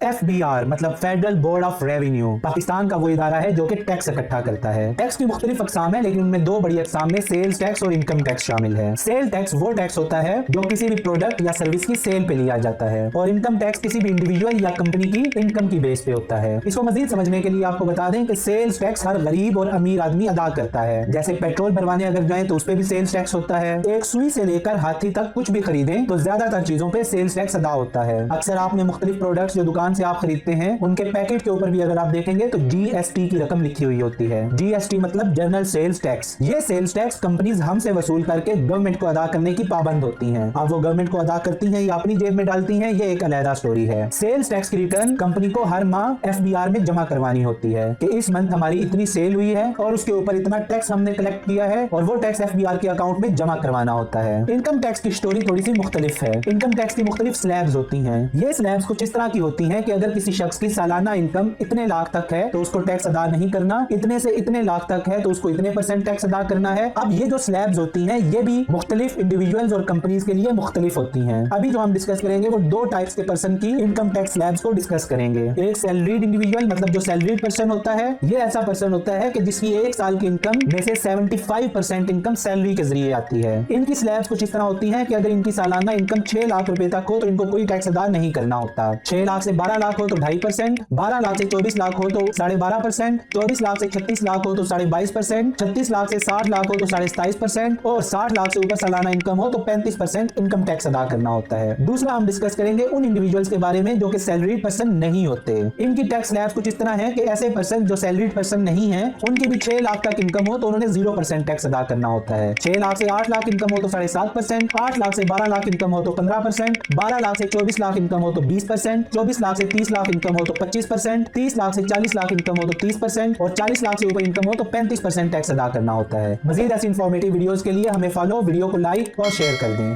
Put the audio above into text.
FBR मतलब federal board of revenue Pakistan का वो इदारा है जो कि टैक्स इकट्ठा करता है। टैक्स की मुख्तलिफ अकसाम है, लेकिन उनमें दो बड़ी अकसाम में सेल्स टैक्स और इनकम टैक्स शामिल है। सेल टैक्स वो टैक्स होता है जो किसी भी प्रोडक्ट या सर्विस की सेल पे लिया जाता है, और इनकम टैक्स किसी भी इंडिविजुअल या कंपनी की इनकम की बेस पे होता है। इसको मजीद समझने के लिए आपको बता दें कि सेल्स टैक्स हर गरीब और अमीर आदमी अदा करता है। जैसे पेट्रोल भरवाने अगर जाए तो उस पर भी सेल्स टैक्स होता है। एक सुई से लेकर हाथी तक कुछ भी खरीदें तो ज्यादातर चीजों पे सेल्स टैक्स अदा होता है। अक्सर आपने मुख्तलिफ प्रोडक्ट्स जो दुकान से आप खरीदते हैं उनके पैकेट के ऊपर भी अगर आप देखेंगे तो GST की रकम लिखी हुई होती है। GST मतलब जनरल सेल्स टैक्स। ये सेल्स टैक्स कंपनीज हमसे वसूल करके गवर्नमेंट को अदा करने की पाबंद होती हैं। अब वो गवर्नमेंट को अदा करती हैं या अपनी जेब में डालती हैं, ये एक अलहदा स्टोरी है। सेल्स टैक्स की रिटर्न कंपनी को हर माह FBR में जमा करवानी होती है कि इस मंथ हमारी इतनी सेल हुई है और उसके ऊपर इतना टैक्स हमने कलेक्ट किया है, और वो टैक्स FBR के अकाउंट में जमा करवाना होता है। इनकम टैक्स की स्टोरी थोड़ी सी मुख्तलिफ है। इनकम टैक्स की मुख्तलिफ स्लैब्स होती हैं। ये स्लैब्स कुछ इस तरह की होती हैं कि अगर किसी शख्स की सालाना इनकम इतने लाख तक है तो उसको टैक्स अदा नहीं करना, इतने से इतने लाख तक है तो उसको इतने % टैक्स अदा करना है। अब ये जो स्लैब्स होती हैं ये भी मुख्तलिफ इंडिविजुअल्स और कंपनीज के लिए मुख्तलिफ होती हैं। अभी जो हम डिस्कस करेंगे वो दो टाइप्स के पर्सन की इनकम टैक्स स्लैब्स को डिस्कस करेंगे। एक सैलरीड इंडिविजुअल मतलब जो सैलरीड पर्सन होता है, ये ऐसा पर्सन होता है कि जिसकी एक साल की इनकम में से 75% इनकम सैलरी के जरिए आती है। इनकी स्लैब्स कुछ इस तरह होती हैं कि अगर इनकी सालाना इनकम 6 लाख रुपए तक हो तो इनको कोई टैक्स अदा नहीं करना होता। 6 लाख से 12 लाख हो तो 2.5%, 12 लाख से 24 लाख हो तो 12.5%, 24 लाख से 36 लाख हो तो 22.5%, 36 लाख से 60 लाख हो तो 27.5%, और 60 लाख से ऊपर सालाना इनकम हो तो 35% इनकम टैक्स अदा करना होता है। दूसरा हम डिस्कस करेंगे उन इंडिविजुअल्स के बारे में जो कि सैलरीड पर्सन नहीं होते। इनकी टैक्स स्लैब्स कुछ इस तरह है कि ऐसे पर्सन जो सैलरीड पर्सन नहीं है उनकी भी 6 लाख तक इनकम हो तो उन्होंने 0% टैक्स अदा करना होता है। 6 लाख से 8 लाख इनकम हो तो 7.5%, 8 लाख से 12 लाख इनकम हो तो 15%, 12 लाख से 24 लाख इनकम हो तो 20%, 24 लाख से 30 लाख इनकम हो तो 25%, 30 लाख से 40 लाख इनकम हो तो 30%, और 40 लाख से ऊपर इनकम हो तो 35% टैक्स अदा करना होता है। मजीद ऐसी इंफॉर्मेटिव वीडियोस के लिए हमें फॉलो, वीडियो को लाइक और शेयर कर दें।